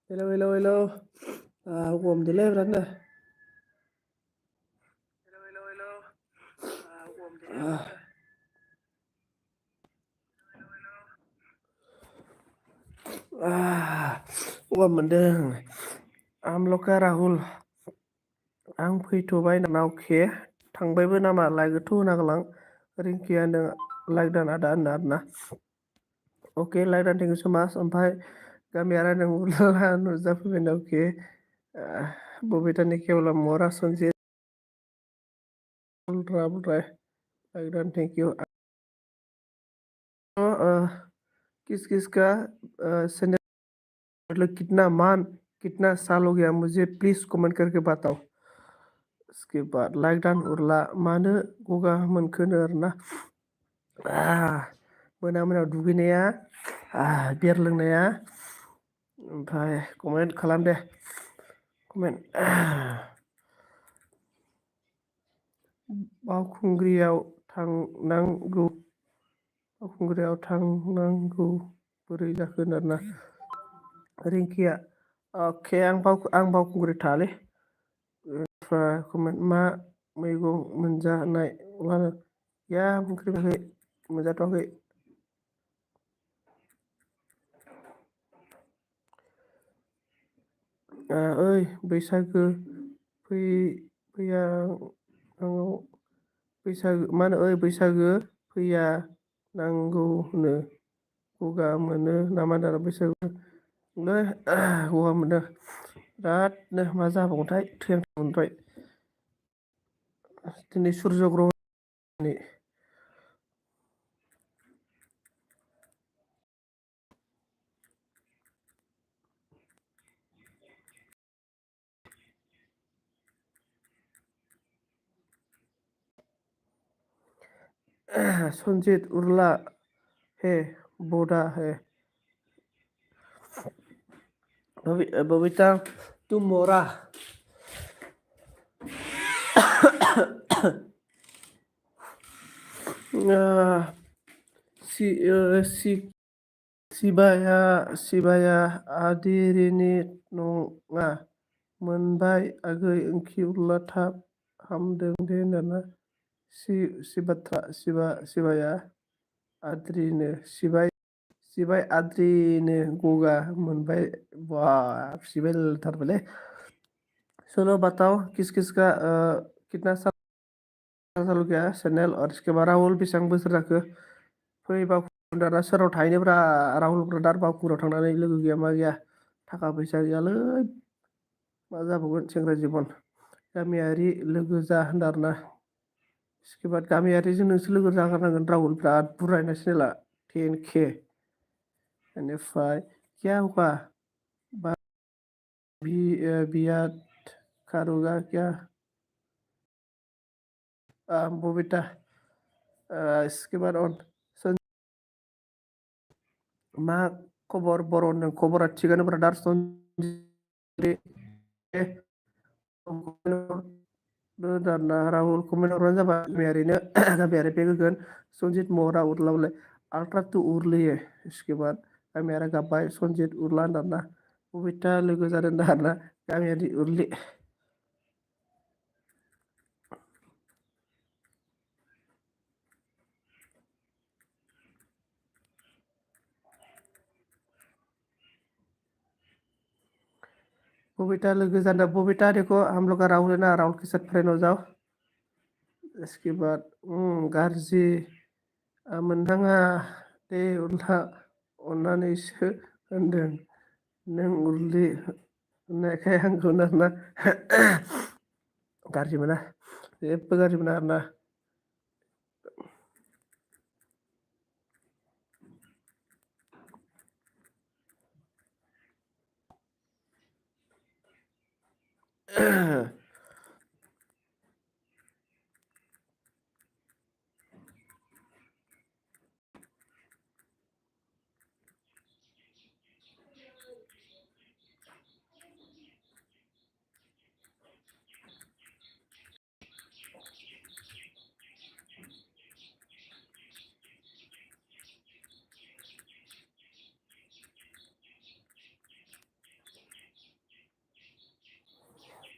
Hello, hello, hello. Gồm thì lên nè. Gồm mình đang Loka Rahul. Ang फैथ'बाय नामा अके थांबायबो नामा लायगोथ' होनागोलां रिंकिया नों लायदान आदा होनना आरोना अके लायदान थेंक इउ सो माच ओमफ्राय गामियारा नों उरला नुजाफैबाय अके बबेतानि केवला मरा सनजे उल्ट्रा बुलट्रा लायदान थेंक इउ किस किस का चैनल मतलब कितना साल हो गया मुझे प्लीज कमेंट करके बताओ इसके बाद लाइक डान उरला मानो गगा मोनखोनो आरोना मोना मोनायाव दुगैनाया बियार लोंनाया ओमफ्राय कमेन्ट खालाम दे कमेन्ट बावखुंग्रियाव थांनांगौ बोरै जाखो आरोना रिंकिया अके आं बावखुंग्रि थाङालै कमेन्ट मा मैगं मोनजानाय मा या ओंख्रि मोनजाथ'वाखै ओइ बैसागो फैया बैसागो मा होनो ओइ बैसागो फैया नांगौनो गगा मोनो नामा दाना बैसागो गगा मोनो बिरादनो मा जाबावगोनथाय थैहां मोनबाय दिनै सुर्य ग्रह'नि सनजित उर्ला हे बोदा हे बबीता तुम मोरा सिबाया आदिरिनि नङा मोनबाय आगै ओंखि उरला थाब हामदों दे होनना सिबाया आद्रिनो सिबाय आद्रिनो गगा मोनबाय बा सिबायथारबायलै सुनो बताओ किस किस का कितना साल हो गया चैनल और इसके बाद राहुल बेसेबां बोसोर जाखो फै बावखुंग्रि दाना सोरनाव थाहैनोब्रा राहुल ब्रादार बावखुंग्रियाव थांनानै लोगो गैया मा गैया थाखा फैसा गैयालै मा जाबावगोन सेंग्रा जिबन गामियारि लोगो जा होनदों आरोना इसके बाद गामियारिजों नोंसोर लोगो जाग्रोनांगोन राहुल बिराद बुरजायना चेनेला 10K बेनिफ्राय क्या हुआ बियाद कारोगा क्या बबीता इसके बाद मा खबर बर' होनदों खबरा थिगानो ब्रादार दाना राहुल कमेन्ट हरबानो जाबाय गामियारिनो गामियारि पे होगोन सनजित महरा उरलाबलाय आल्ट्रा टू उरलियो इसके बाद गामियारि गाबबाय सनजित उरला होनदाना बबेता लोगो जादों दाना गामियारि उरलि बबीता लोगो जाना बबीता देखो हम लोग का राहुल है ना राहुल के साथ फ्रेंड हो जाओ इसके बाद गाज्रि मोनदाङा दे उरला अननानैसो होनदों नों उरलि होननायखाय आंखौ आरोना गाज्रि मोना जेबो गाज्रि मोना आरोना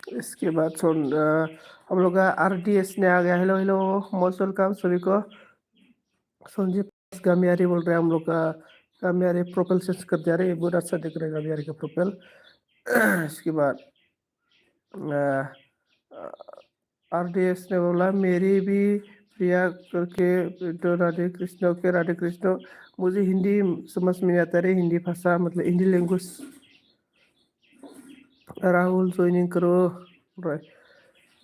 इसके बाद हम लोग का RDS ने आ गया। हेलो हेलो, मोस्ट वेलकम सभी को। संजीव गामियारी बोल रहे हैं हम लोग का। गामियारी प्रोफाइल चेंज कर दिया रे, बहुत अच्छा दिख रहा है गामियारी का प्रोफाइल। इसके बाद RDS ने बोला मेरी भी प्रिया करके तो राधे कृष्ण। ओके राधे कृष्ण, मुझे हिंदी समझ में नहीं आता रे, हिंदी भाषा मतलब हिंदी लैंग्वेज। राहुल जॉइनिंग करो।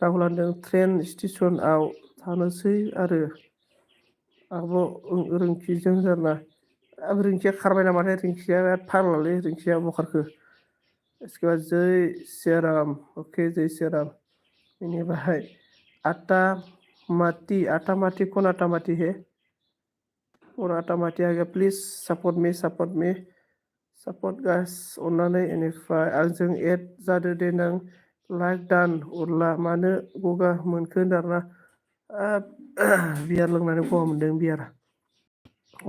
राहुल होनदों ट्रेन स्टेशनाव थानोसै आरो आब' रिंकिजों जाना। अब रिंकिया खारबाय नामाथाय, रिंकिया फाग्लालै, रिंकिया बहा खारखो। इसके बाद जय सियाराम। ओके जय सियाराम। बेनिफ्राय आटा माटी कौन आटा माटी है? और आटा माटी आ गया। Please support me support guys अननानै। बेनिफ्राय आंजों एड जादो दे नों, लाइक दान अरला मानो गगा मोनखो होनदों आरोना। बियार लोंनानै गगा मोनदों बियार।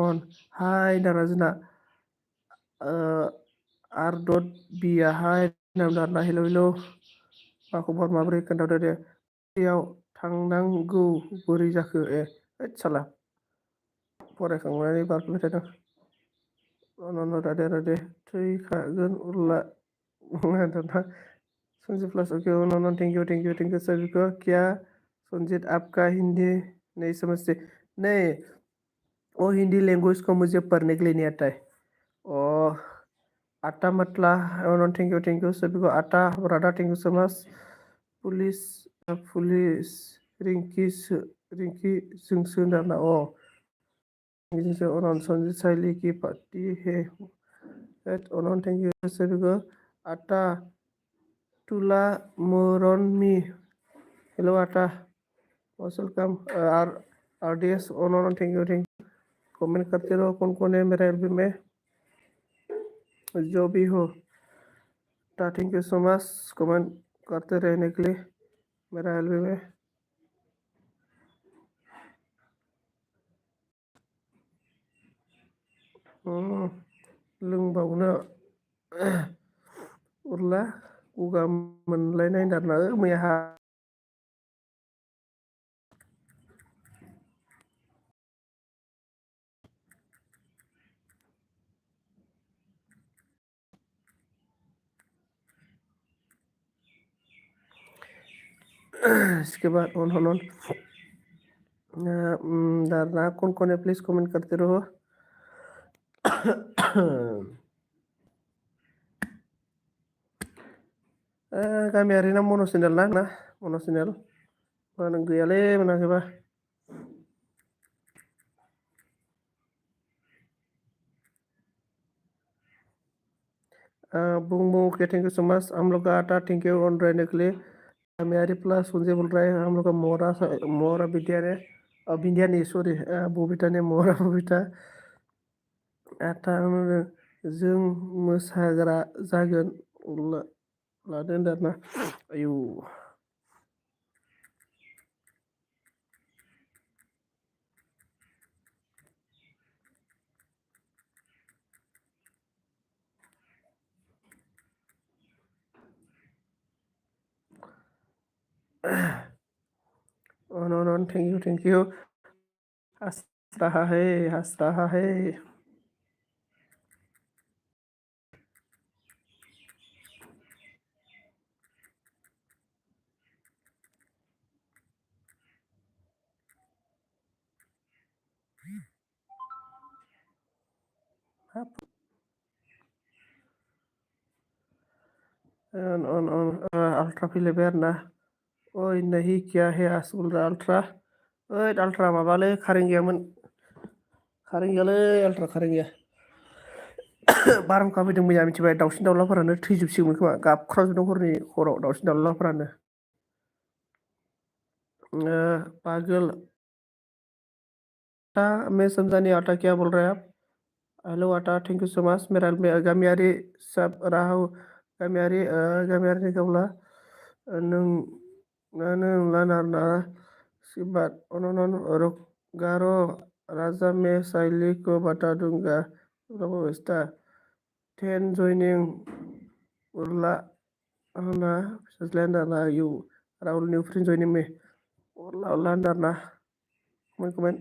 अन हाय दाना जोंना R.B हाय नामदारना। हेलौ हेलौ, मा खबर माबोरै खोन्थादो दे। याव थांनांगौ बोरै जाखो? होद साला फरायखांनानै बारफैबाय थादों। राधे राधे थैखागोन उरला दाना। Sanjeev plus okay thank you सभी को। क्या संजीत आपका हिंदी नहीं समझते? नहीं, वो हिंदी लैंग्वेज को मुझे पढ़ने के लिए नहीं आता है। और आटा मतला थैंक यू सभी को। आटा Radha thank you so much. Police Rinki जोंसो होनदों अ संजीत साइली की पार्टी है। थैंक यू सभी को। आटा तुला मोरनमी। हेलो आटा, most welcome. RDS thank you. Comment करते रहो कौन कौन है मेरा एल्बम में, जो भी हो। Thank you so much comment करते रहने के लिए मेरा एल्बम में। लोंबावनो उरला गगा मोनलायनाय दारना मैया। इसके बाद दारना कौन है प्लीज कमेंट करते रहो। गामियारि ना मनो चेनेल ना मनो चेनेल नों गैयालै मोनाखैबा। बुम okay thank you so much. हम लोग का आटा थैंक यू ऑन रहने के लिए। गामियारि प्लस संजय बोल रहा है। हम लोग का मोरा विद्या ने विद्या नहीं सॉरी बबिता ने मोरा बबिता। आटा जों मोसाग्रा जागोन लादों दाना। आयु थैंक यू। हंस रहा है। अल्ट्रा फैलायबाय आरो ना। ओइ नहीं क्या है आस बोल रहा अल्ट्रा। ओइ अल्ट्रा माबालै कारेन्ट गैयामोन, कारेन्ट गैयालै अल्ट्रा कारेन्ट गैया। बारहुंखा फैदों मैया मिथिबाय, दाउसिन दाउलाफोरानो थैजोबसिगौमोन खोमा, गाबख्रावजोबदों हरनि हराव दाउसिन दाउलाफोरानो। पागल मैं समझा नहीं आटा क्या बोल रहे हैं आप। हेलो आटा थैंक यू सो मच। मेरा गामियारि सब राहु गामियारि कबला नों लाना सिबात गारो राजा में साइली को बता दूंगा। Ten joining Urla Ana, fisaslaya andarna, you, Rahul, new friend joining me. Hola, hola andarna. Comment, comment.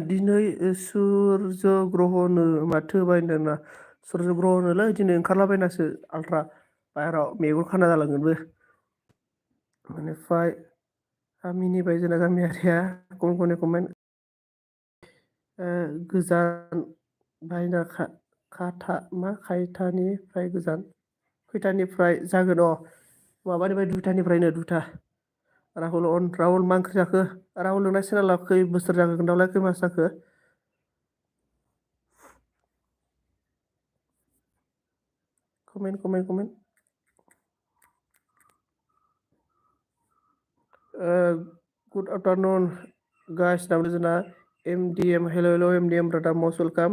दिनै सुर्य ग्रह'नो माथो बायदोंना सुर्य ग्रह'नोलै दिनै ओंखारलाबायनासो आल्ट्रा बाहेराव मेगन खाना जालांगोनबो बेनिफ्राय मिनिबाय जोंना गामियारिया कमेन्ट खनै कमेन्ट गोजान बायना खाथा मा खायथानिफ्राय गोजान खैथानिफ्राय जागोन माबानिफ्राय दुइथानिफ्रायनो दुइथा राहुल अन राहुल मा ओंख्रि जाखो राहुल नोंना चेनेला खै बोसोर जाखो खोन्थालाय खै मास जाखो comment comment comment good afternoon guys दाबो जोंना एमडिएम हेल' हेल' एमडिएम ब्रादार मस्ट वेलकाम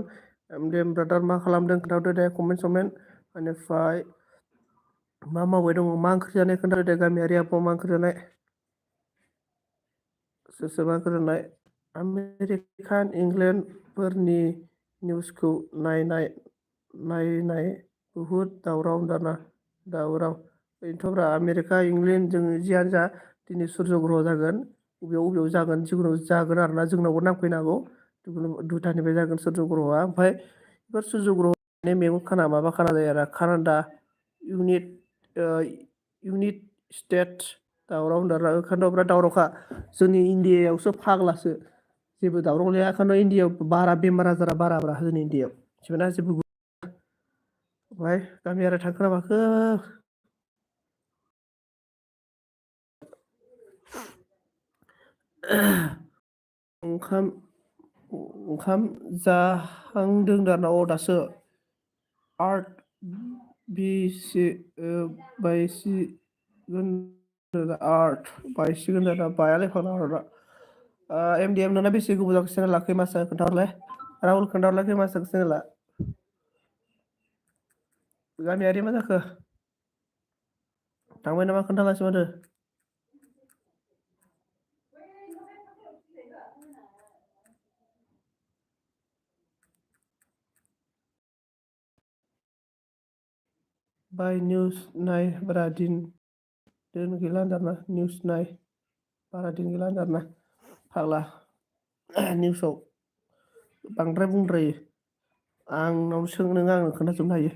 एमडिएम ब्रादार मा खालामदों खोन्थाहरदो दे कमेन्ट समेन्ट बेनिफ्राय मा मावबाय दङ मा ओंख्रि जानाय खोन्थादो दे गामियारि आब'आ मा ओंख्रि जानाय सोर सोर मा ओंख्रि जानाय आमेरिकान इंलेन्डफोरनि निउसखौ नायनाय बुहुद दावराव दाना दावराव बेनोथ'ब्रा आमेरिका इंलेन्ड जों जियानो जा दिनै सुर्य ग्रह जागोन बबेयाव जागोन जिखुनु जागोन आरोना जोंनावबो नांफैनो हागौ जिखुनु दुइथानिफ्राय जागोन सुर्य ग्रहआ ओमफ्राय बेफोर सुर्य ग्रह मेगन खाना माबा खाना जायो आरो कानाडा इउनिट स्टेट दावराव होनदों ओंखायनोथ' बिराद दावरावखा जोंनि इण्डियायावसो फाग्लासो जेबो दावराव गैया ओंखायनो इण्डियायाव बारा बेमार आजारा बाराब्रा जोंनि इण्डियायाव मिथिबायना जेबो ओमफ्राय गामियारि थांखो ना माखो ओंखाम जाहांदों दाना दासो आर्ट बायसिगोन आर्ट बायसिगोन दाना बायालै फाग्ला आर्टआ एमडिएम नोंना बेसे गोबाव जाखो चेनेला खै मास जाखो खोन्थाहरलाय राहुल खोन्थाहरलाय खै मास जाखो चेनेला गामियारि मा जाखो थांबाय नामा खोन्थालासै माथो बाय निउस नाय बारा दिन गैला होनदारना निउस नाय बारा दिन गैला होनदारना फाग्ला निउसाव बांद्राय बुंद्रायो आंनाव सों नों आंनो खोन्थाजोबनो हायो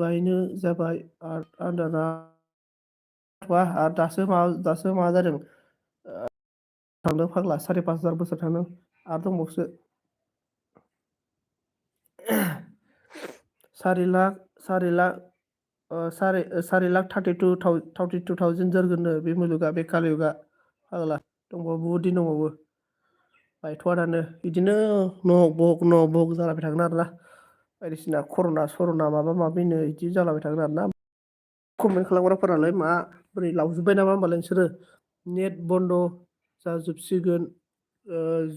बायनो जाबाय आदारा दासो मा जादों थांदों फाग्ला 5,500 बोसोर थांदों आरो दंबावसो 4,32,000 जोरगोननो बे मुलुगा बे कालयुगा फाग्ला दंबावो बहुद दिन दंबावो बायथ'आ दानो बिदिनो नक बक जालाबाय थागोन आरोना बायदिसिना कर'ना माबा माबिनो बिदि जालाबाय थागोन आरोना कमेन्ट खालामग्राफोरालाय बोरै लावजोब्बाय नामा होमबालाय नोंसोरो नेट बन्द जाजोबसिगोन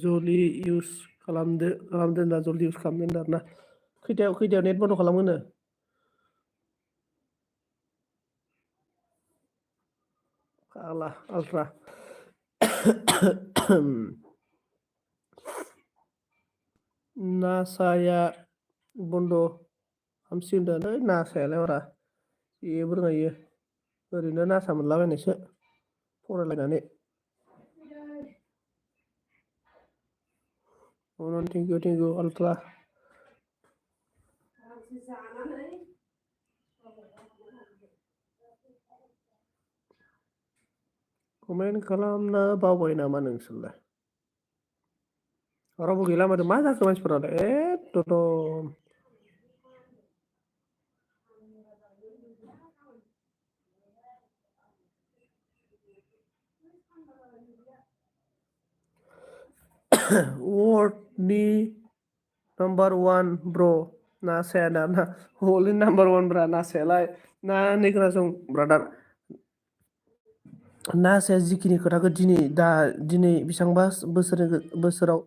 जलि इउस खालामदो होनना जलदि इउस खालामदो होनदो आरोना खैथायाव नेट बन्द खालामोनो फाग्ला आल्ट्रा नासाया बन्द खालामसिगोन दालै नासायालाय बारा जेबो रोङा इयो ओरैनो नासा मोनलाबायनायसो फरायलायनानै थेंक इउ आल्ट्रा कमेन्ट खालामनो बावबाय नामा नोंसोरलाय रावबो गैला माथो मा जाखो मानसिफोरालाय एकदम वर्ल्डनि नाम्बार 1 ब्र नासाया दाना वर्ल्डनि नाम्बार 1 ब्रा नासायालाय ना नै खोनासं ब्रादार नासाया जिखिनि खोथाखौ दिनै बेसेबांबा बोसोराव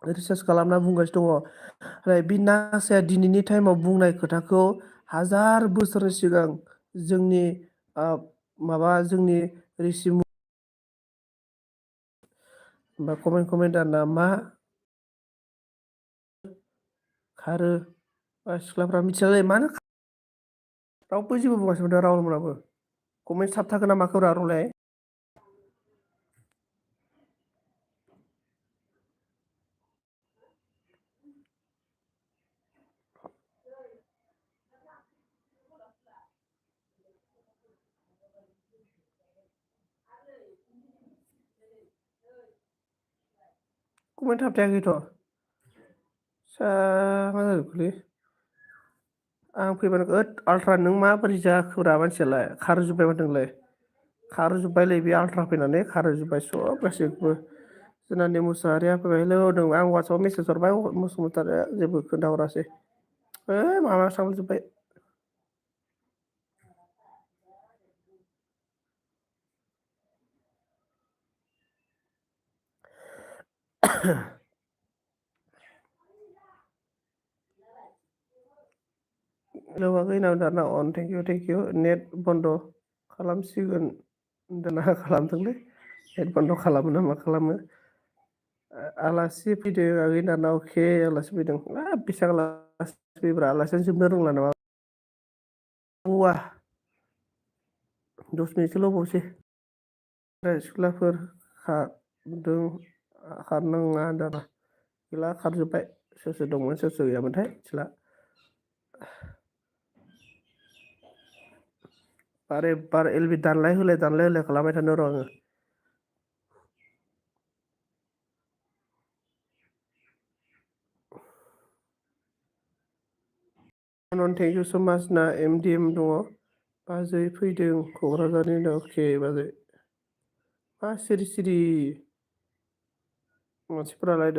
रिसार्च खालामना बुंगासिनो दङ ओमफ्राय बे नासाया दिनैनि टाइमाव बुंनाय खोथाखौ हाजार बोसोर सिगां जोंनि माबा जोंनि रिसि बा कमेन्ट आरोना मा खारो बा सिख्लाफ्रा मिथियालै मानो रावबो जेबो बुङासै माथो राहुल मोनाबो कमेन्ट थाबथाखोना माखोब्रा रलाय कमेन्ट थाबथायाखैथ' मा जाजोबखोलै आं फैबानो ओद आल्ट्रा नों माबोरै जाखोब्रा मानसियालाय खारजोब्बाय माथो नोंलाय खारजोब्बायलै बे आल्ट्रा फैनानै खारजोब्बाय सब गासैखौबो जोंना मुसाहारिया फैबाय हेलौ होनदों आं वाट्सआपाव मेसेज हरबाय मुसुमतारिया जेबो खोन्थाहरासै माबा सावजोब्बाय लोगोआखै नामा दाना अन थेंक इउ नेट बन्द' खालामसिगोन दाना खालामदोंलै नेट बन्द' खालामो ना मा खालामो आलासि फैदों आगै दाना अके आलासि फैदों बेसेबां आलासि फैब्रा आलासियानो जोबनो रोंला नामा औवा 10 मिनिटसोल' बावसै सिख्लाफोर खारदों खारनाङा दाना गैला खारजोब्बाय सोर सोर दंमोन सोर सोर गैयामोनथाय मिथिला बारे बार एलबि दानलाय होलाय खालामबाय थानो र' आङो थेंक इउ स' माच ना एम दङ बाजै फैदों क'क्राझारनि अके बाजै मा सिरि सिरि मानसिफोरालाय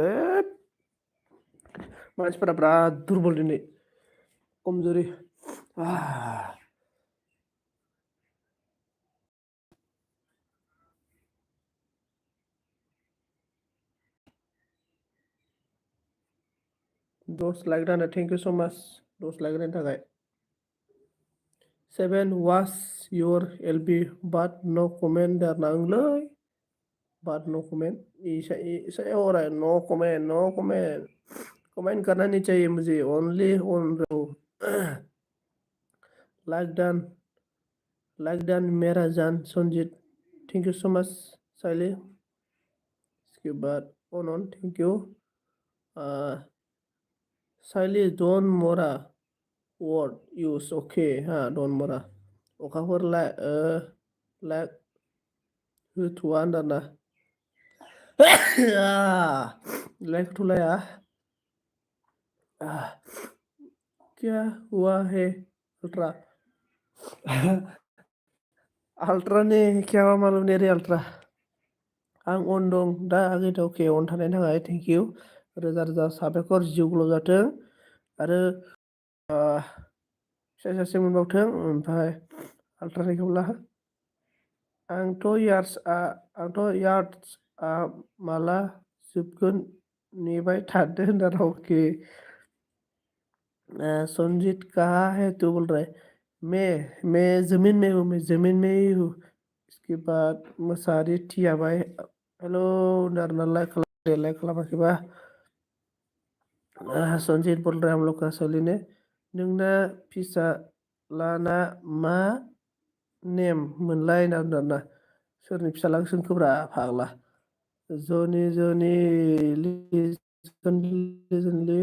मानसिफोरा बिराद दुरबल दिनै खमजुरि 10 लाइक दानो थेंक इउ स' माच 10 लाइक होनायनि थाखाय 7 वास योर एलबि बाट नो कमेन्ट आरोना ओंलै बाट नो कमेंट ऐसा हो रहा है नो कमेंट कमेंट करना नहीं चाहिए मुझे ओनली ऑन लाइक डन मेरा जान Sanjit thank you so much साइले इसके बाद ऑन थैंक यू साइले डन मोरा वर्ड यूज ओके हाँ डन मोरा अखाफोर लाइक होथ'वा आरोना लाइक थ' लाया क्या हुआ है अल्ट्रा अल्ट्रा ने क्या हुआ मालूम नहीं रे अल्ट्रा आं अन दं दा आगैथ' अके अन थानायनि थाखाय थेंक इउ रोजा रोजा साबायखर जिउ ग्ल' जाथों आरो फिसा सासे मोनबावथों ओमफ्राय आल्ट्रानिखौब्ला आंथ' माला जोबगोन नेबाय थादो होनना अके संजीत कहाँ है तू बोल रहा है मैं जमीन में हूँ मैं जमीन में ही हूँ इसके बाद मसारी थिया भाई हेलो नारना लाइक खालामाखैबा संजीत बोल रहा है हम लोग का सली ने नोंना फिसा लाना मा नेम मोनलाय नारना सोरनि फिसाला सोंखोब्रा फाग्ला जनि लिजनलि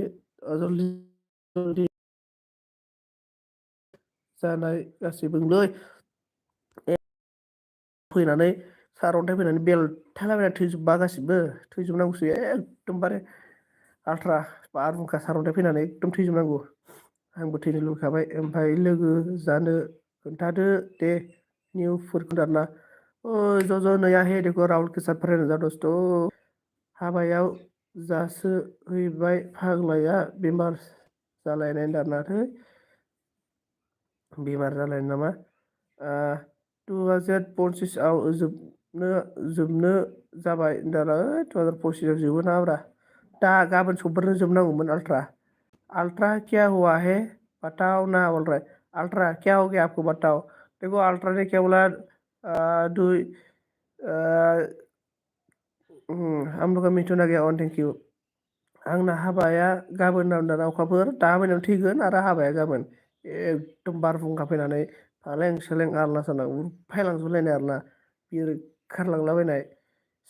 जानाय गासैबोलै फैनानै सारअन्थाइ फैनानै बेलथायलाबायना थैजोबबा गासिबो थैजोबनांगौसो एकदमबारे आल्ट्रा बारहुंखा सारअन्थाइ फैनानै एकदम थैजोबनांगौ आंबो थैनो लुबैखाबाय ओमफ्राय लोगो जानो खोन्थादो दे निउफोरखौ दाना ज' ज' नया हे देखो राहुल के साथ फ्रेंड जा दोस्तो हाबायाव जासो हैबाय फाग्लाया बेमार जालायनाय दानाथै बेमार जालायनाय नामा 2025आव जोबनो जाबाय दाना 2025आव जोबो नाब्रा दा गाबोन समफोरनो जोबनांगौमोन अल्ट्रा अल्ट्रा क्या हुआ है बताओ ना बोल रहा है अल्ट्रा क्या हो गया आपको बताओ देखो अल्ट्रा ने क्या बोला डू हम लोग का मिथुना गया ऑन थैंक यू आंना हाबाया गाबोन नांदा अखाफोर दा मोनायाव थैगोन आरो हाबाया गाबोन एकदम बारहुंखा फैनानै फालें सेलें आलना सालना उरफायलांजोबलायनाय आरोना बिर खारलांलाबायनाय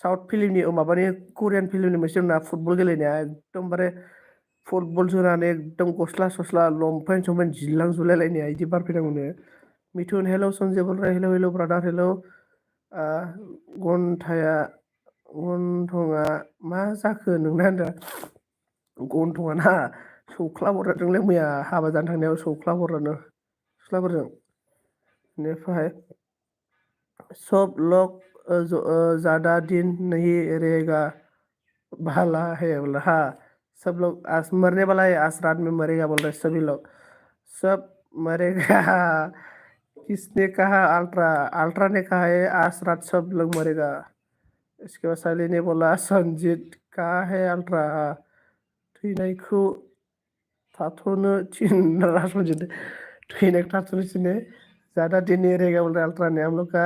साउथ फिल्मनि माबानि करियान फिल्मनि मोनसे ना फुटबल गेलेनाया एकदमबारे फुटबल जोनानै एकदम गस्ला सस्ला लंपेन्ट समपेन्ट जिलांजोबलायलायनाया बिदि बारफैनांगौनो मिथुन हेलौ सन्जय बलरा हेलौ हेलौ ब्रादार हेलौ गन्थाया गन्थङा मा जाखो नोंना होनदों गन्थङा ना सौख्ला हरदोंलै मैया हाबा जानो थांनायाव सौख्ला हरदों सिख्लाफोरजों बेनिफ्राय सब लोग ज़्यादा दिन नहीं रहेगा भाला है बोला हाँ सब लोग आज मरने वाला है आज रात में मरेगा बोल रहे सभी लोग सब मरेगा किसने कहा अल्ट्रा अल्ट्रा ने कहा है आज रात सब लोग मरेगा इसके बाद साइली ने बोला संजीत कहा है अल्ट्रा थैनायखौ थाथ'नो थिन संजीत थैनायखौ थाथ'नो थिनो ज़्यादा दिन नहीं रहेगा बोल रहे अल्ट्रा ने हम लोग का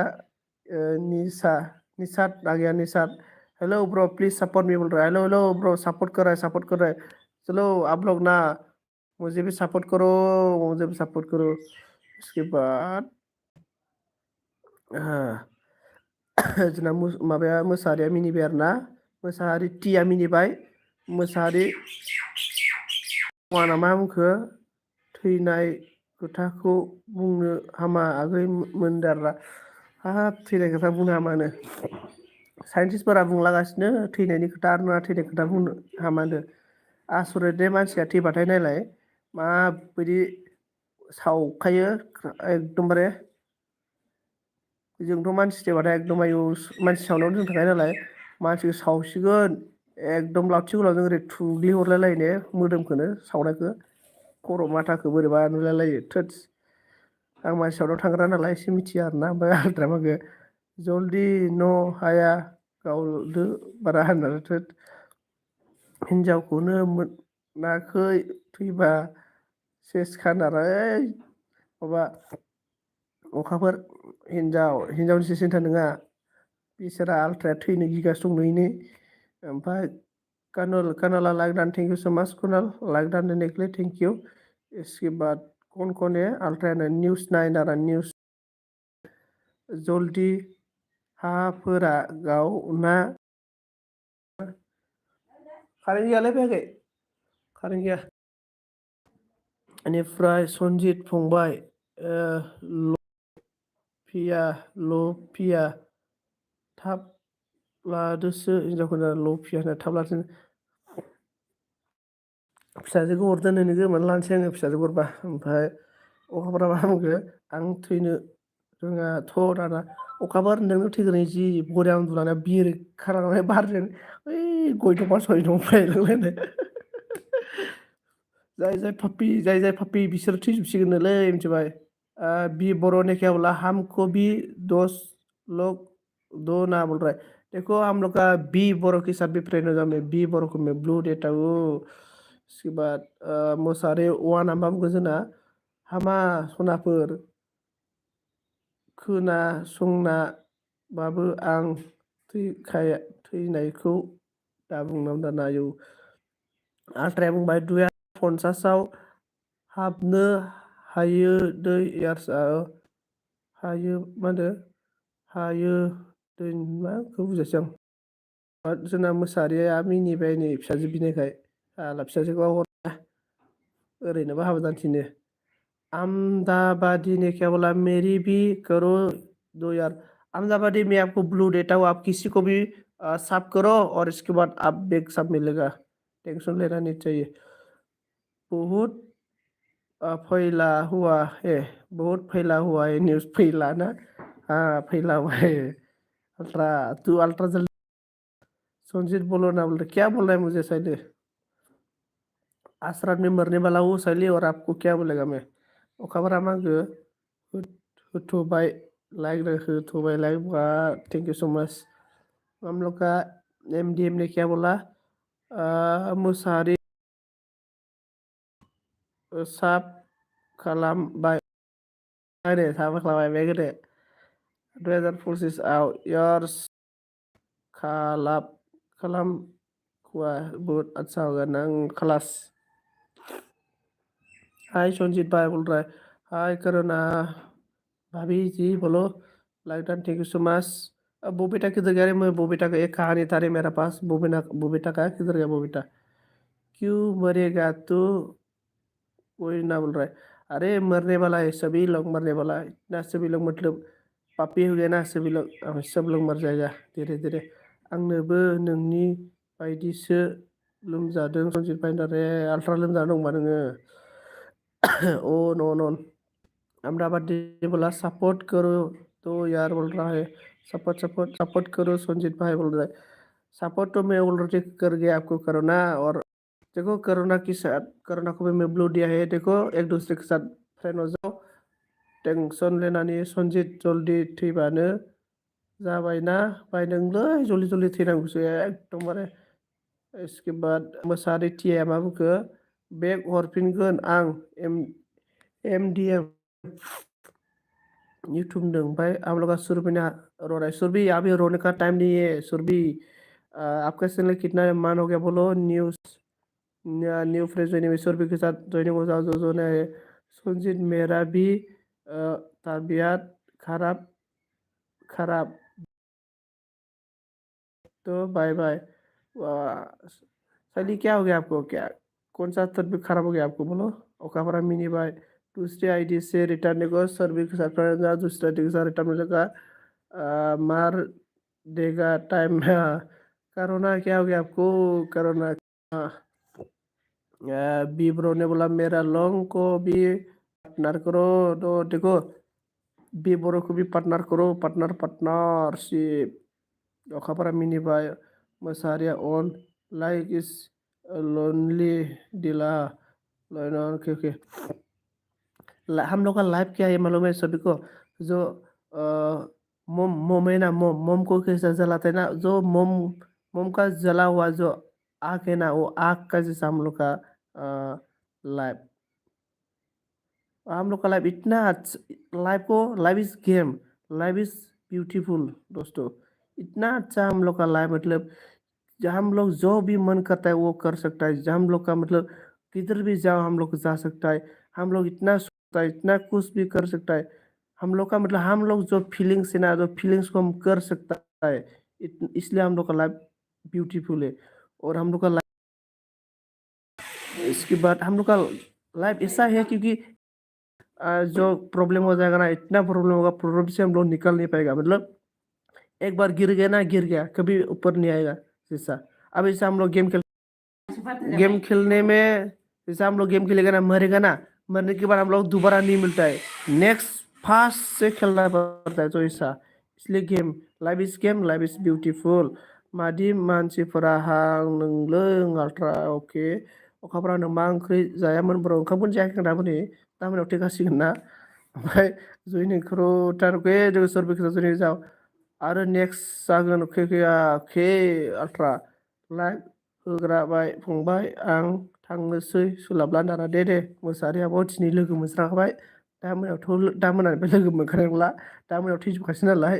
निशात आ गया Nishat hello bro please support मी बोल रहा है हेलो हेलो ब्रो सपोर्ट कर रहा है चलो आप लोग ना मुझे भी सपोर्ट करो मुझे भी सपोर्ट करो इसके बाद जोंना माबाया मोसाहारिया मिनिबाय आरोना मोसाहारि टिया मिनिबाय मोसाहारि वाना मा बुंखो थैनाय खोथाखौ बुंनो हामा आगै मोनदों आरोना हाब थैनाय खोथा बुंनो हामानो साइन्टिस्टफोरा बुंलागासिनो थैनायनि खोथा आरो नङा थैनाय खोथा बुंनो हामा होनदों आसरित दे मानसिया थैबाथाय नायलाय माबायदि सावखायो एकदमबारे जोंथ' मानसि थैबाथाय एकदम आयु मानसि सावनायाव जों थाखायो नालाय मानसिखौ सावसिगोन एकदम लावथि गोलावजों ओरै थुग्लिहरलायलायनो मोदोमखौनो सावनायखौ खर' माथाखौ बोरैबा नुलायलायो थोद आं मानसि सावनायाव थांग्रा नालाय एसे मिथिया आरोना ओमफ्राय आल्ट्रा मागो जल्दि न' हाया गावदो बारा होननानै थोद हिनजावखौनो मोनाखै थैबा सेस खानार माबा अखाफोर हिनजावनिसो सिन्था नङा बिसोरा आल्ट्राया थैनो गिगासिनो दं नैनो ओमफ्राय कनला like done thank you so much Kunal like done नेकले थैंक यू इसके बाद कौन है अल्ट्रा ने न्यूज़ 9 आरो न्यूज़ जल्दि हाफोरा गावना कारेन्ट गैयालै फैयाखै कारेन्ट गैया बेनिफ्राय सनजित फंबाय लफिया थाब लादोसो हिनजावखौनो लफिया होनो थाब लादो फिसाजोखौ हरदो नोंनो गोमाना लानोसै आङो फिसाजोखौ हरबा ओमफ्राय अखाफोरा मा बुंखो आं थैनो रोङाथ' दाना अखाफोर नोंनो थैग्रोनाय जि बरिया उन्दुनानै बिर खारलांनाय बारजों ओइ गय दंफां सय दंफां बायलांलायनाय जाय फाप्पि बिसोर थैजोबसिगोननोलै मिथिबाय बी बोरो ने क्या बोला हमको भी दोस्त लोग दो ना बोल रहा है देखो हम लोग का बी बोरो के साथ भी फ्रेंड हो जाओ मैं बी बोरो को मैं ब्लू देता हूँ उसके बाद मोसारे वान आम्बाम गोजोना हामा सनाफोर खोनासंनाबाबो आं थैनायखौ दा बुंनांगौ दाना आयौ आल्ट्राया बुंबाय 2050आव हाबनो हायो दै यार्सआ हायो मा होनदों हायो दै माखौ बुजायसै आं जोंना मोसाहारिया मिनिबाय नै फिसाजो बिनायखाय आला फिसाजोखौ हरा ओरैनोबा हाबा जानो थिनो अहमदाबादी ने क्या बोला मेरी भी करो दो यार अहमदाबादी में आपको ब्लू देता हूँ आप किसी को भी साफ करो और इसके बाद आप बैग सब मिलेगा टेंशन लेना नहीं चाहिए बहुत फैला हुआ है बहुत फैला हुआ है न्यूज़ फैला ना हाँ फैला हुआ है अल्ट्रा तू अल्ट्रा जल्दी संजीत बोलो ना बोल रहे क्या बोल रहा है मुझे शैली आज रात में मरने वाला हूँ शैली और आपको क्या बोलेगा मैं अखाफोरा मागो होथ'बाय लाइक होथ'बाय like thank you so much हम लोग का एमडीएम ने क्या बोला मुसाहारि साब खालामबाय साब खालामबाय बे गोदो 2025 यार्स खालाम हुआ बहुत अच्छा होगा ना क्लास। हाय संजीत भाई बोल रहा है। हाय करुणा भाभी जी बोलो। Like done thank you so much. अब वो बेटा किधर गया रे? मैं वो बेटा का एक कहानी था रे मेरे पास। वो बेटा का किधर गया वो बेटा? क्यों मरेगा तू? कोई ना बोल रहा है। अरे मरने वाला है, सभी लोग मरने वाला है। इतना सभी लोग मतलब पापी हो गया ना सभी लोग। सब लोग मर जाएगा धीरे धीरे। आंनोबो नोंनि बायदिसो लोमजादों संजीत भाई रे। आल्ट्रा लोमजादों होनबा नोङो। ओ नो नो अहमदाबाद बोला सपोर्ट करो तो यार बोल रहा है। सपोर्ट सपोर्ट सपोर्ट करो संजीत भाई बोल रहा है। सपोर्ट तो मैं ऑलरेडी कर गया आपको करोना। और देखो करोना के साथ करोना को भी मैं ब्लू दिया है। देखो एक दूसरे के साथ फ्रेंड हो जाओ। टेंशन लेनानै संजीत जल्दी थैबानो जाबायना भाई नोंलै जल्दी जल्दी थैनांगौसो एकदमबारे। इसके बाद मोसाहारि टिया मा बुंखो बेग हरफिनगोन आं एमडीएम यूट्यूब में भाई आप लोग का सुरभि ने रो रहा है। सुरभि अभी रोने का टाइम नहीं है सुरभि। आपका चैनल कितना मान हो गया बोलो। न्यू फ्रेंड ज्वाइनिंग सुरभि के साथ ज्वाइनिंग हो जाओ जो ने। संजीत मेरा भी तबीयत खराब खराब तो बाय बाय। सली क्या हो गया आपको? क्या कौन सा तबीयत खराब हो गया आपको बोलो? ओकापरा मिनी भाई दूसरे आईडी से रिटर्न को सर्वे के साथ दूसरे आईडी के साथ रिटर्न मिलेगा। मार देगा टाइम में। करोना क्या हो गया आपको? करोना बीब्रो ने बोला मेरा लॉन्ग को भी पार्टनर करो। तो देखो बीब्रो को भी पार्टनर करो। पार्टनरशिप अखापरा मिनी भाई मसारिया ऑन लाइक इस लोनली दिला ओके ओके। हम लोग का लाइफ क्या है मालूम है सभी को? जो मोम मोम है ना, मोम मोम को कैसे जलाते हैं ना, जो मोम मोम का जला हुआ जो आग है ना, वो आग का जैसा हम लोग का लाइफ। हम लोग का लाइफ इतना लाइफ को लाइफ इज गेम। लाइफ इज ब्यूटीफुल दोस्तों। इतना अच्छा हम लोग का लाइफ मतलब जहाँ हम लोग जो भी मन करता है वो कर सकता है। जहाँ हम लोग का मतलब किधर भी जाओ हम लोग जा सकता है। हम लोग इतना सोचता है, इतना कुछ भी कर सकता है। हम लोग का मतलब हम लोग जो फीलिंग्स है ना, जो फीलिंग्स को हम कर सकता है। इसलिए हम लोग का लाइफ ब्यूटीफुल है। और हम लोग का इसके बाद हम लोग का लाइफ ऐसा है क्योंकि जो प्रॉब्लम हो जाएगा ना, इतना प्रॉब्लम होगा, प्रॉब्लम से हम लोग निकल नहीं पाएगा। मतलब एक बार गिर गया ना, गिर गया, कभी ऊपर नहीं आएगा जैसा। अब जैसे हम लोग गेम खेलने में जैसे हम लोग गेम खेलेगा ना, मरेगा ना, मरने के बाद हम लोग दोबारा नहीं मिलता है। नेक्स्ट फास्ट से खेलना पड़ता है तो ऐसा। इसलिए गेम लाइफ इज गेम, लाइफ इज ब्यूटीफुल। मादि मानसिफोरा हां नोंलों आल्ट्रा अके अखाफ्रा नों मा ओंख्रि जायामोन ब्र? ओंखामखौनो जायाखै दाबोनै दा मोनायाव थेखासिगोन ना। ओमफ्राय जयनिं खर' टारगे जों सोरबेखौ जयनिं जाओ आरो नेक्स्ट जागोन अके आल्ट्रा लाइक होग्राबाय फंबाय आं थांनोसै सोलाबला दाना दे मोसाहारियाबो दिनै लोगो मोनस्राखाबाय। दा मोनानिफ्राय लोगो मोनखानाय नंला। दा मोनायाव थैजोबखासै नालाय।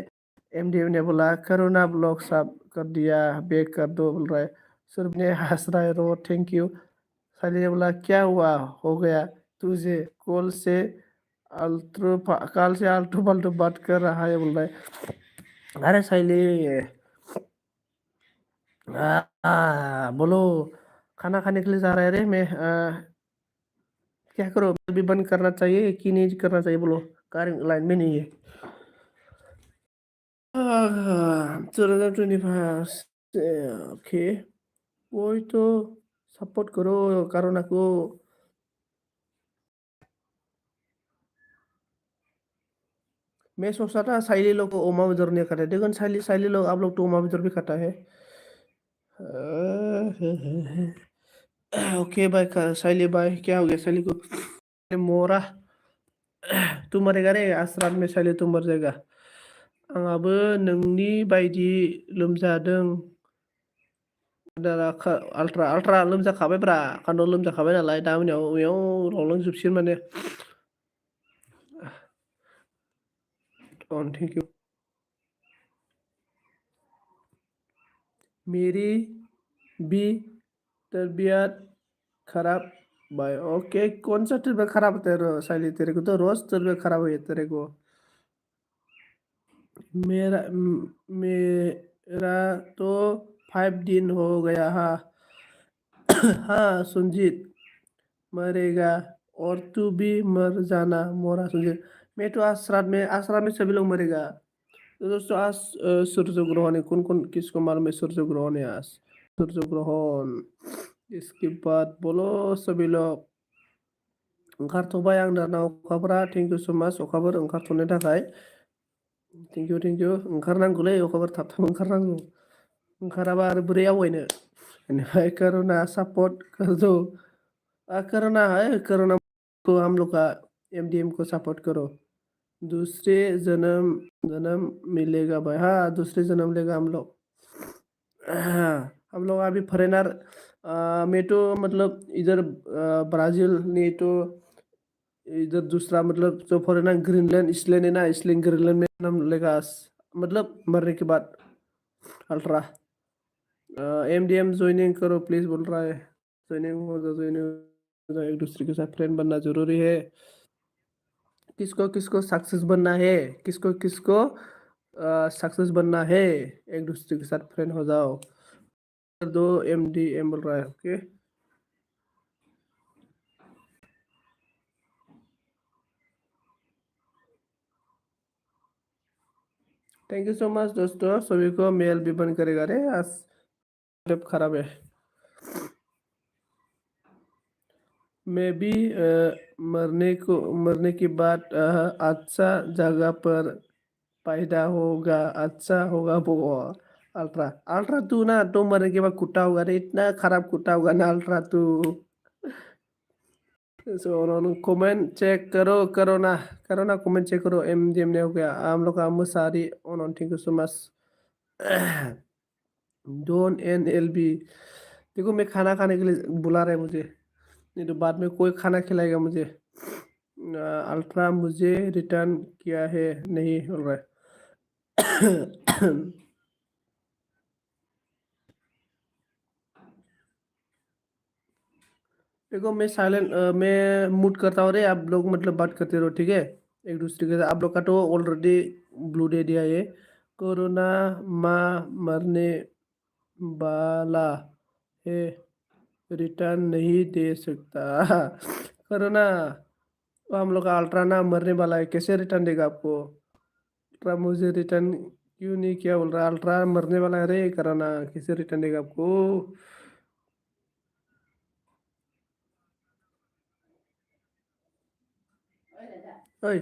एमडी ने बोला करुणा ब्लॉग सब कर दिया बेक कर दो बोल रहा है। सुरभ ने हंस रहा है रो थैंक यू। साली ने बोला क्या हुआ हो गया तुझे कॉल से आल्ट्रो काल से आल्टू फाल्टू बात कर रहा है बोल रहा है। अरे साइली बोलो खाना खाने के लिए जा रहा है रे मैं। क्या करो भी बंद करना चाहिए कि नहीं करना चाहिए बोलो? कार लाइन में नहीं है। 2025 ओके वही तो सपोर्ट करो करोना को। मैं सोचा था साइली लोग को ओमा बेदर नहीं खाता है, लेकिन साइली साइली लोग आप लोग तो ओमा बेदर भी खाता है। ओके भाई साइली भाई क्या हो गया साइली को? मोरा तू मरेगा रे आसरात में साइली तू मर जाएगा। आंहाबो नोंनि बायदि लोमजादों आल्ट्रा लोमजाखाबायब्रा खान्दाव लोमजाखाबाय नालाय दा मोनायाव बेयाव रावलांजोबसिगोन माने थेंक इउ मेरी भी तबीयत खराब भाई ओके कौन सा तबीयत खराब होता है साइली तेरे को तो रोज तबीयत खराब हुई है तेरे को मेरा तो 5 दिन हो गया हाँ सुनजीत मरेगा और तू भी मर जाना मोरा सुनजीत मैं तो आश्राम में सभी लोग मरेगा तो दोस्तों आज सूर्य ग्रहण है कौन कौन किसको मालूम है सूर्य ग्रहण है आज सूर्य ग्रहण इसके बाद बोलो सभी लोग ओंखारथ'बाय आं दाना अखाफोरा थेंक इउ सो माच अखाफोर ओंखारथ'नो थाखाय थेंक इउ ओंखारनांगौलै अखाफोर थाब थाब ओंखारनांगौ ओंखाराबा आरो बोरै आवगायनो बेनिफ्राय करुणा सपोर्ट कर दो करुणा है करुणा को हम लोग का एमडीएम को सपोर्ट करो दूसरे जन्म मिलेगा भाई हाँ दूसरे जन्म मिलेगा हम लोग हम लोग अभी फॉरेनर में तो मतलब इधर ब्राजील में तो इधर दूसरा मतलब जो फॉरेनर ग्रीनलैंड इसलैंड है ना इसलैंड ग्रीनलैंड में जन्म लेगा मतलब मरने के बाद अल्ट्रा एमडीएम ज्वाइनिंग करो प्लीज बोल रहा है ज्वाइनिंग एक दूसरे के साथ फ्रेंड बनना जरूरी है किसको किसको सक्सेस बनना है किसको किसको सक्सेस बनना है एक दूसरे के साथ फ्रेंड हो जाओ दो एमडीएम बोल रहा है okay thank you so much दोस्तों सभी को मेल भी बंद करेगा रे आज खराब है मैं भी मरने के बाद अच्छा जगह पर पैदा होगा अच्छा होगा वो अल्ट्रा अल्ट्रा तू ना तो मरने के बाद कुत्ता होगा रे इतना खराब कुत्ता होगा ना अल्ट्रा तू कमेंट चेक करो ना कमेंट चेक करो एमडीएम ने हो गया हम लोग का मुसारी on thank you so much डोन एन एल बी देखो मैं खाना खाने के लिए बुला रहे हैं मुझे नहीं तो बाद में कोई खाना खिलाएगा मुझे अल्ट्रा मुझे रिटर्न किया है नहीं हो रहा है देखो मैं मूड करता हूँ रे आप लोग मतलब बात करते रहो ठीक है एक दूसरे के साथ आप लोग का तो ऑलरेडी ब्लू दे दिया है कोरोना माँ मरने वाला है रिटर्न नहीं दे सकता कोरोना तो हम लोग का अल्ट्रा ना मरने वाला है कैसे रिटर्न देगा आपको अल्ट्रा मुझे रिटर्न क्यों नहीं किया बोल रहा अल्ट्रा मरने वाला है रे कोरोना कैसे रिटर्न देगा आपको ओए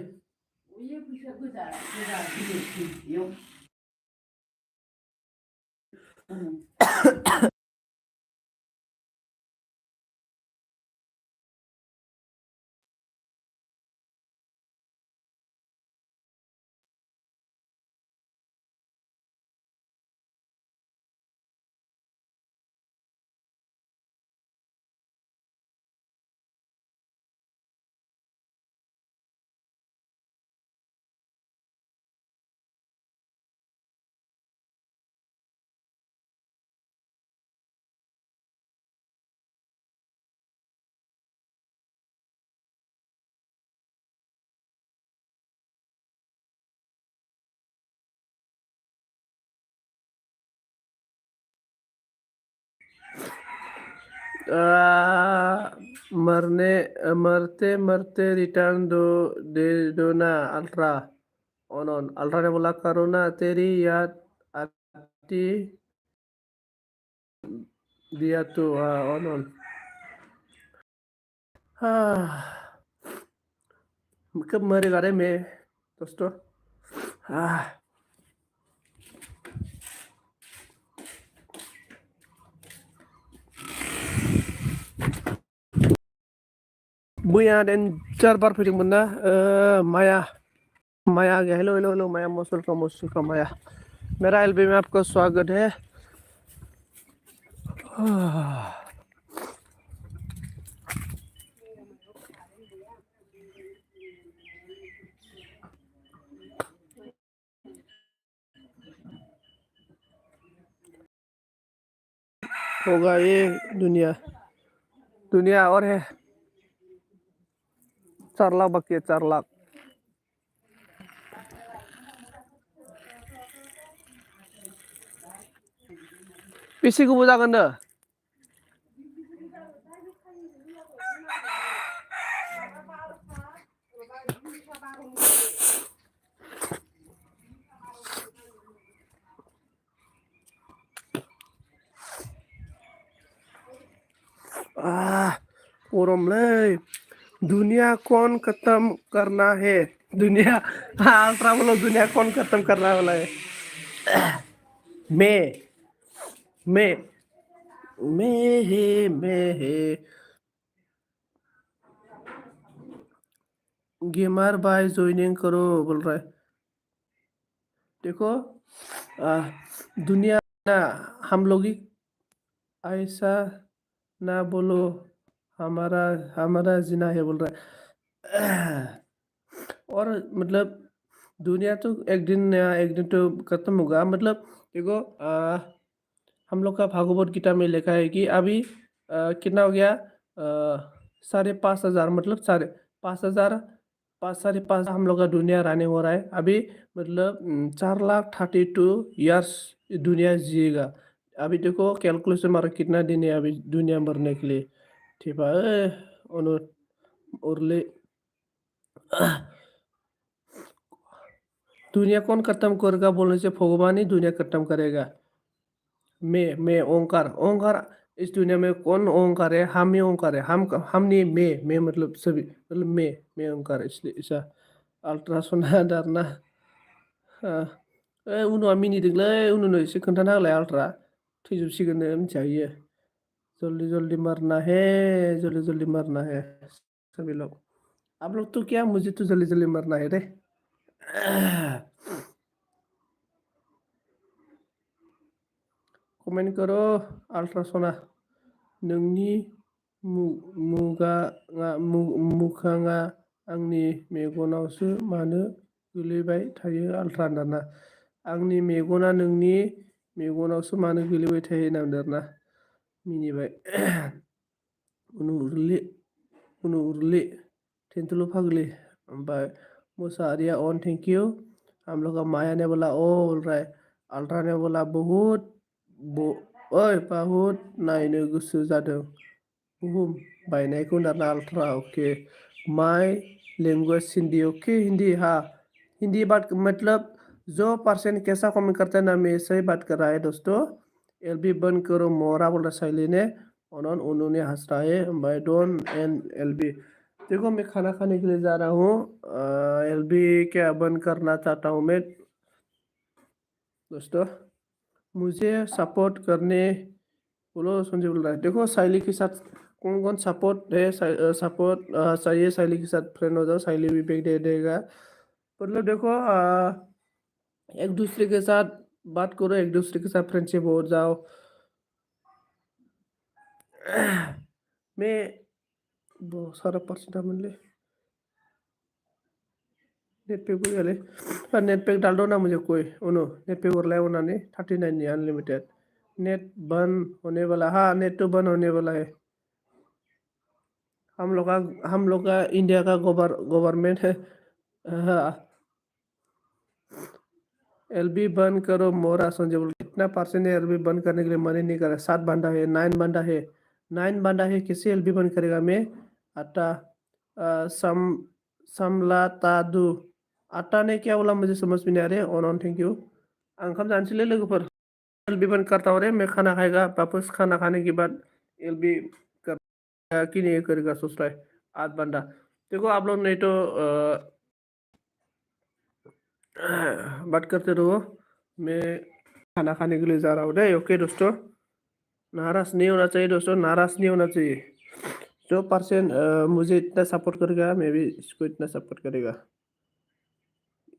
मरते मरते रिटर्न दे दो ना अल्ट्रा ऑन अल्ट्रा ने बोला करो ना तेरी याद आती दिया तो हाँ ऑन हाँ कब मरेगा रे मैं दोस्तों हाँ मैया देन 4 बार फैदोंमोन ना माया माया आ गया हेलो हेलो हेलो माया मोस्ट वेलकम माया मेरा एल्बम में आपका स्वागत है होगा ये दुनिया दुनिया और है 4 लाख बाकी है 4 लाख बेसे गोबाव जागोन नो गरमलै दुनिया कौन खत्म करना है दुनिया अल्ट्रा बोलो दुनिया कौन खत्म करना वाला है मैं मैं मैं है गेमर बाय ज्वाइनिंग करो बोल रहा है देखो दुनिया ना हम लोग ही ऐसा ना बोलो हमारा हमारा जीना है बोल रहा है और मतलब दुनिया तो एक दिन या एक दिन तो खत्म होगा मतलब देखो हम लोग का भागवत गीता में लिखा है कि अभी कितना हो गया 5,500 मतलब 5,500 5,500 हम लोग का दुनिया रहने हो रहा है अभी मतलब 4,32 ईयर्स दुनिया जिएगा अभी देखो कैलकुलेशन मारो कितना दिन है अभी दुनिया मरने के लिए ठीक है उरले दुनिया कौन खत्म करेगा बोलने से भगवान ही दुनिया खत्म करेगा मैं ओंकार ओंकार इस दुनिया में कौन ओंकार है हम ही ओंकार है हम नहीं मैं मतलब सभी मतलब मैं ओंकार इसलिए ऐसा अल्ट्रासोना दारना उनाव मिनिदोंलै उनाव एसे खोन्थाना होलाय अल्ट्रा थैजोबसिगोननो मिथिया इयो जल्दी जल्दी मरना है जल्दी जल्दी मरना है सभी लोग आप लोग तो क्या मुझे तो जल्दी जल्दी मरना है रे कमेन्ट करो अल्ट्रासोना नोंनि मोखाङा आंनि मेगनावसो मानो गोलैबाय थायो अल्ट्रा होनदोंना आंनि मेगना नोंनि मेगनावसो मानो गोलैबाय थायो होनदोंना मिनिबाय उर्ली टेंटुलु फागली ओमफ्राय मुसाहारिया ऑन थैंक यू हम लोग का माया ने बोला ओ बोल रहा है अल्ट्रा ने बोला बहुत नायनो गोसो जादों बुहुम बायनायखौ होनदोंना अल्ट्रा ओके माय लैंग्वेज हिंदी ओके हिंदी हाँ हिंदी बात मतलब जो पर्सन कैसा कमेंट करता है ना मैं सही बात कर रहा है दोस्तों एलबी बंद करो मोरा बोल रहा साइली ने उन्होंने हंस रहा है बाय डोंट एंड एलबी देखो मैं खाना खाने के लिए जा रहा हूँ एलबी क्या बंद करना चाहता हूँ मैं दोस्तों मुझे सपोर्ट करने बोलो संजय बोल रहा है देखो साइली के साथ कौन कौन सपोर्ट है सपोर्ट चाहिए साइली के साथ फ्रेंड हो जाओ साइली भी बैग दे देगा मतलब देखो एक दूसरे के साथ बात करो एक दूसरे के साथ फ्रेंडशिप हो जाओ मैं बहुत सारा परसेंट मिले नेट पैक बोले नेट पैक डाल दो ना मुझे कोई उनो नेट पैक और लाए उन्होंने 39 अनलिमिटेड नेट बंद होने वाला हाँ नेट तो बंद होने वाला है हम लोग का इंडिया का गवर्नमेंट है हाँ एलबी बंद करो मोरा संजय बोल कितना परसेंट है एलबी बंद करने के लिए मनी नहीं कर रहा 7 बंदा है 9 बंदा है कैसे एलबी बंद करेगा मैं आटा सम समला तादु आटा ने क्या बोला मुझे समझ में नहीं आ रहा है ऑन थैंक यू ओंखाम जानोसैलै लोगोफोर एलबी बंद करता हूँ रे मैं खाना खाएगा वापस खाना खाने के बाद एलबी कर कि नहीं करेगा सोच रहा है 8 बंदा देखो आप लोग नहीं तो बात करते रहो मैं खाना खाने के लिए जा रहा हूँ डे ओके दोस्तों नाराज नहीं होना चाहिए दोस्तों नाराज नहीं होना चाहिए जो पर्सन मुझे इतना सपोर्ट करेगा मैं भी इसको इतना सपोर्ट करेगा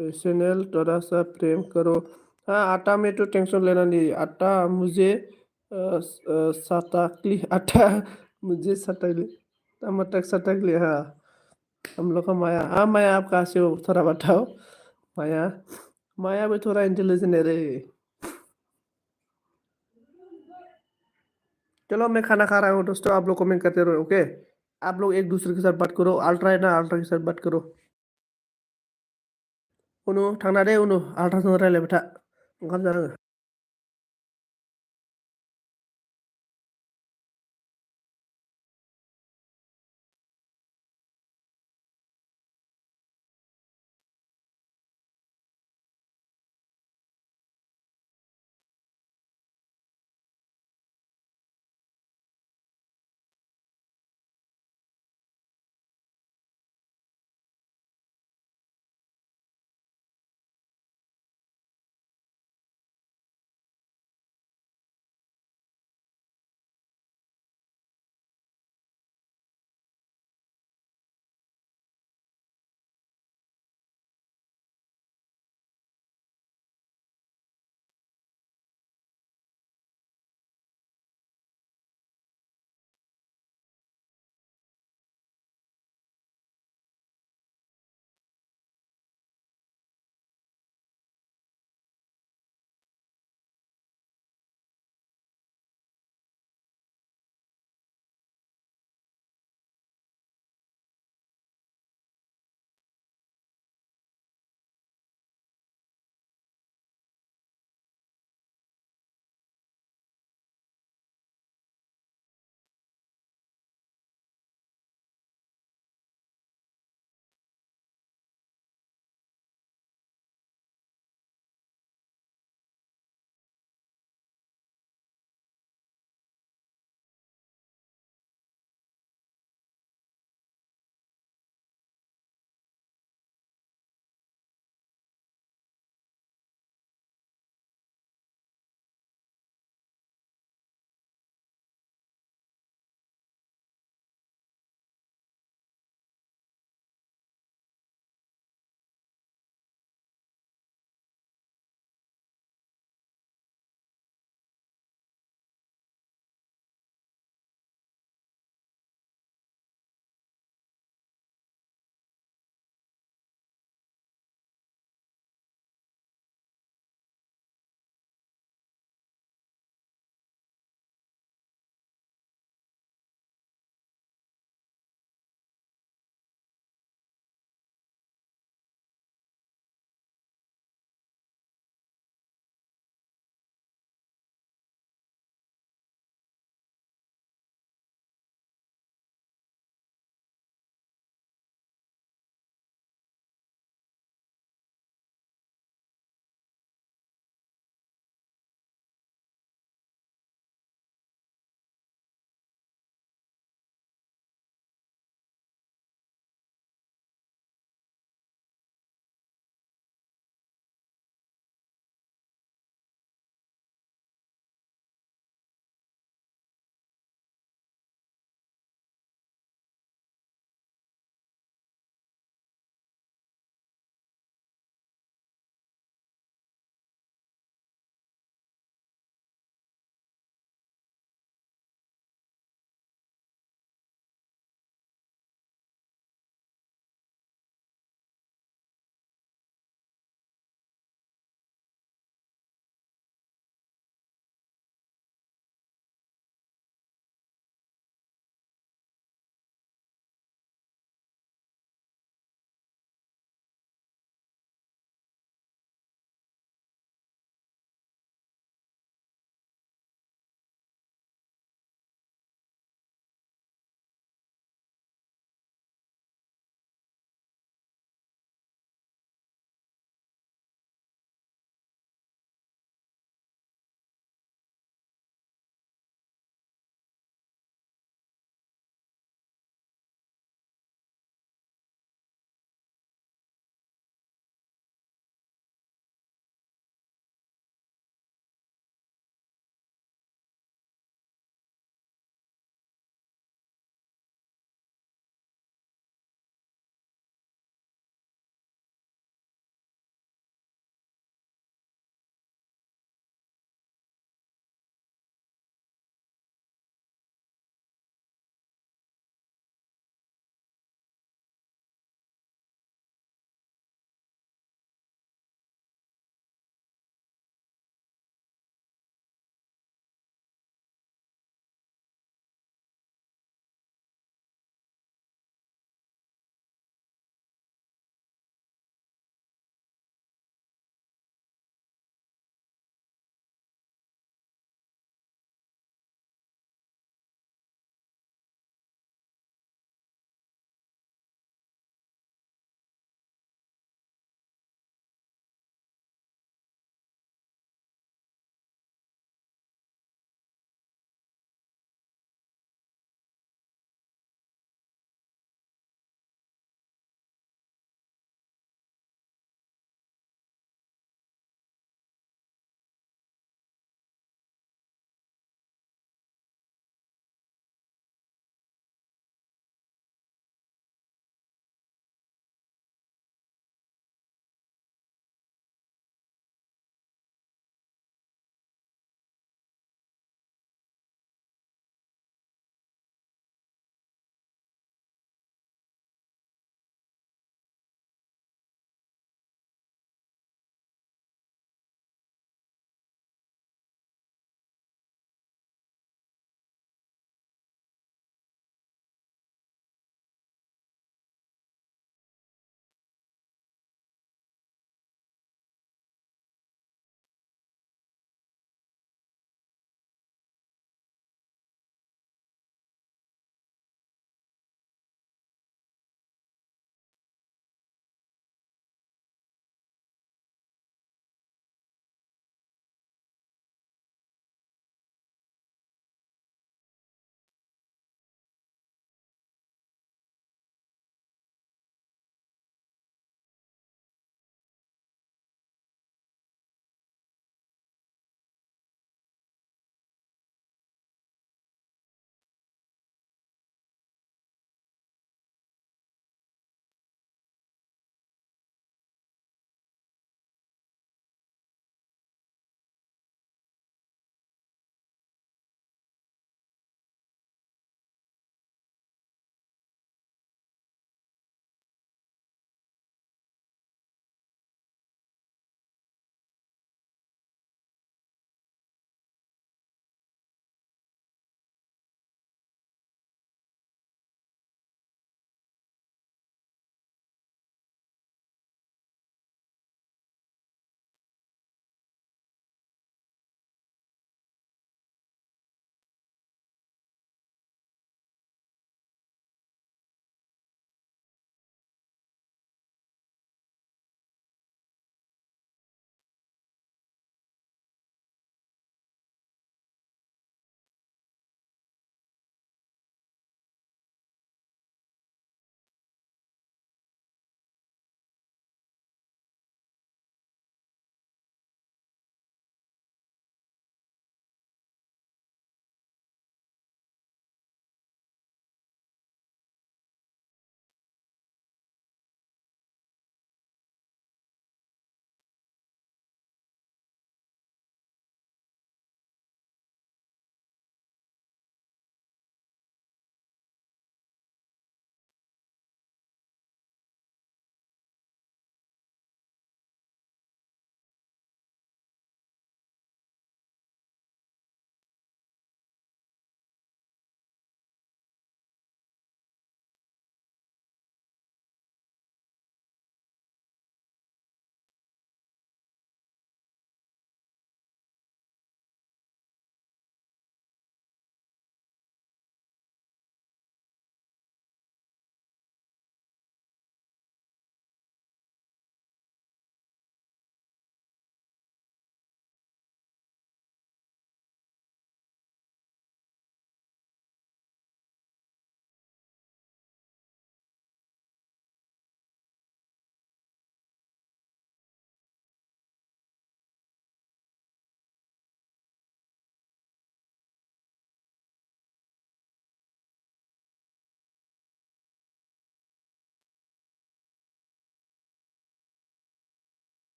चैनल थोड़ा सा प्रेम करो हाँ आटा में तो टेंशन लेना नहीं आटा मुझे सटाकली आटा मुझे सटाकली टमाटर सटाकली हाँ हम लोग का माया हाँ माया आप कहाँ से हो थोड़ा बताओ माया माया भी थोड़ा इंटेलिजेंट है रे चलो मैं खाना खा रहा हूँ दोस्तों आप लोग कमेंट करते रहो ओके आप लोग एक दूसरे के साथ बात करो अल्ट्रा है ना अल्ट्रा के साथ बात करो उनु थांना दे उनु अल्ट्राजों रायलायबाय था ओंखाम जानांगो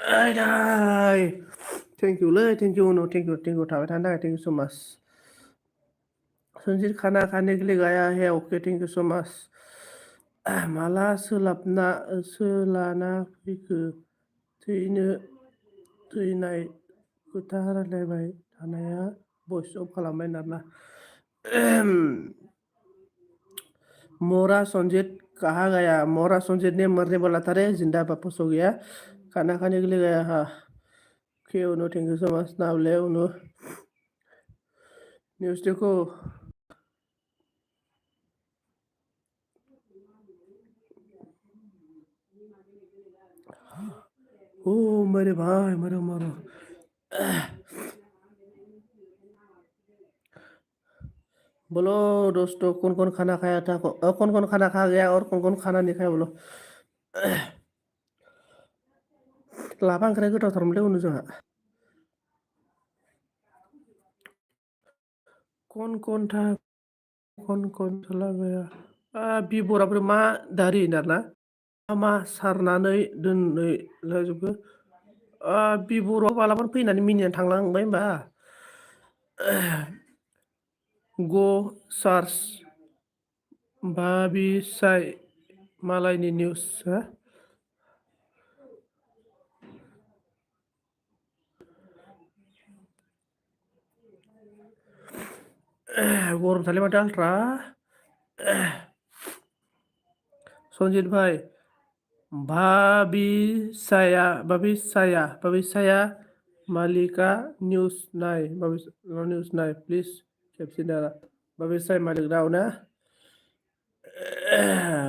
Ay, thank you लै thank you no thank you थाबाय थानो थाखाय thank you so much Sanjit खाना खाने के लिए गया है okay thank you so much माला सोलाना फैखो थैनाय खोथा रायलायबाय थानाया भइस अफ खालामबाय नामा मोरा संजीत कहाँ गया मोरा संजीत ने मरने वाला था रे जिंदा वापस हो गया खाना खाने के लिए गया हाँ ओके उन्हों थैंक यू सो मच नाम ले उन्हों न्यूज़ देखो ओ मेरे भाई मरो मरो बोलो दोस्तों कौन कौन खाना खाया था कौन कौन खाना खा गया और कौन कौन खाना नहीं खाया बोलो लाफा ओंख्रिया गोथावथारमोनलै उनाव जोंहा कौन कौन चला गया बिबराबो मा दारि ना मा सारनानै दोनै लाजोबो बिबराव मालाबानो फैनानै मिनिनानै थांलांबाय होमबा गो सार्च बाबिसाय मालायनि निउस हा गरमथारलै माथो आल्ट्रा संजित भाई भाबिसाया मालिका न्यूज नाय न्यूज नाय प्लिज खेबसे दारा भाबिसाय मालिक राव ना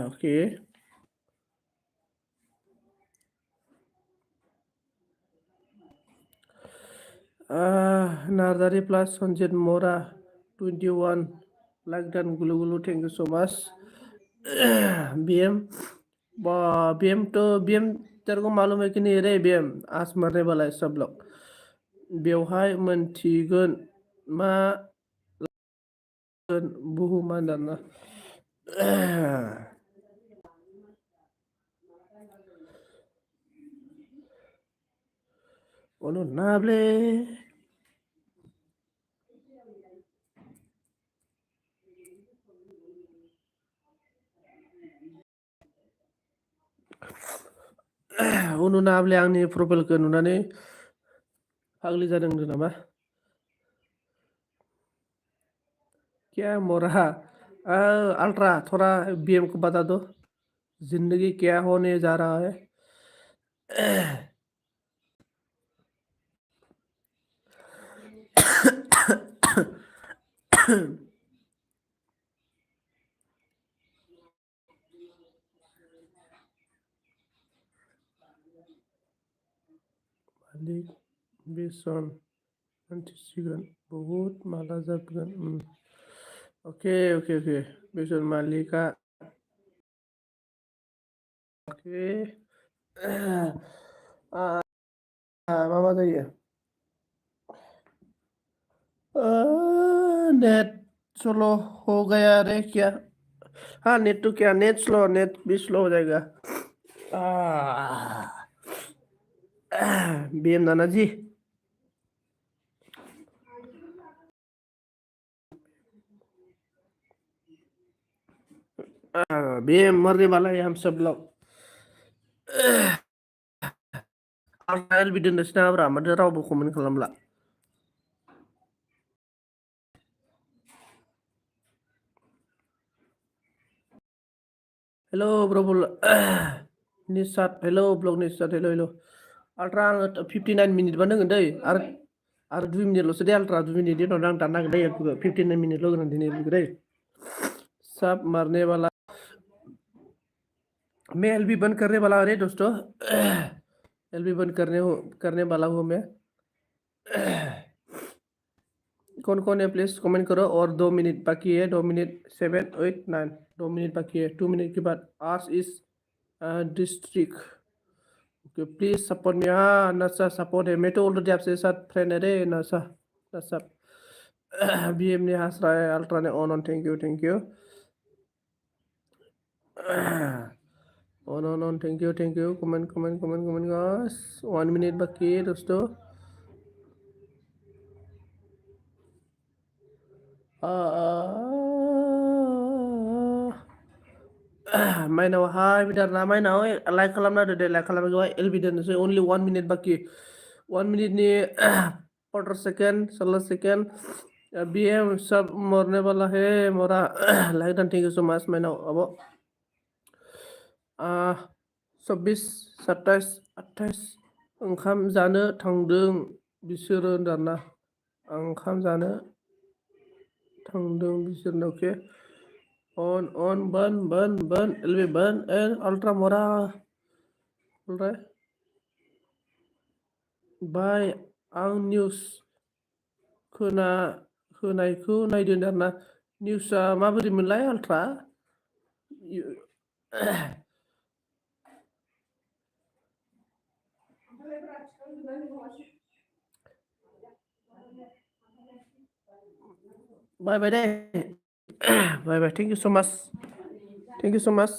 ओके नार्जारी प्लस संजित मोरा 21 लाइक डान गुलु गुलु thank you so much BM BM तेरे को मालूम है कि नहीं रे बीएम आज मरने वाला है सब लोग बेवहाय मोनथिगोन मा बुहुमा दाना Honorable Honorable आंनि प्रफाइलखौ नुनानै फाग्लि जादों होनदों नामा क्या मोरा अल्ट्रा थोड़ा बीएम को बता दो जिंदगी क्या होने जा रहा है मालिक बेसन मोनथिसिगोन बहुत माला जागोन ओके ओके ओके बेसन मालिका ओके मा जायो नेट स्लो हो गया रे क्या हाँ नेट तो क्या नेट भी स्लो हो जाएगा बीएम नाना जी बीएम मरने वाला है हम सब लोग आल्ट्रा भी दोननोसै नामाब्रा माथो रावबो कमेन्ट खालामला हेलो ब्रो निसात हेलो ब्लग निसात हेलो हेलो आल्ट्रा आङो 59 मिनिट बानो होगोन दै आरो 2 मिनिटल'सो दे आल्ट्रा 2 मिनिटनि उनाव आं दाननांगोन दै 59 मिनिटल' होगोन दिनै दै सब मरने वाला मैं एलबी बंद करने वाला अरे दोस्तों एलबी बंद करने वाला हूँ मैं कौन है प्लीज कमेंट करो और 2 मिनट बाकी है 2 मिनट 7 8 9 2 मिनट बाकी है 2 मिनट के बाद आर्स इस district okay please support me हाँ नशा सपोर्ट है मैं तो ऑलरेडी आपसे साथ फ्रेंड है रे नशा नशा बीएम ने हंस रहा है अल्ट्रा ने on thank you On. Thank you. Comment, guys. 1 minute बाकी है दोस्तों. माइनावहाय बिदारना माइनाव लाइक खालामना होदो दे लाइक खालामनायखौहाय एलबिदारनोसै only 1 minute बाकी 1 minute नि 15 सेकेंड 16 सेकेंड बीएम सब मरने वाला है मोरा like done thank you so much माइनाव अब 26 27 28 ओंखाम जानो थांदों बिसोरो होनदारना ओंखाम जानो थांदों बिसोरनो अके on burn LB burn and ultra mora alright bye आं निउस खोनायखौ नायदों आरोना निउसआ माबोरै मोनलाय आल्ट्रा बाय बाय दे bye bye thank you so माच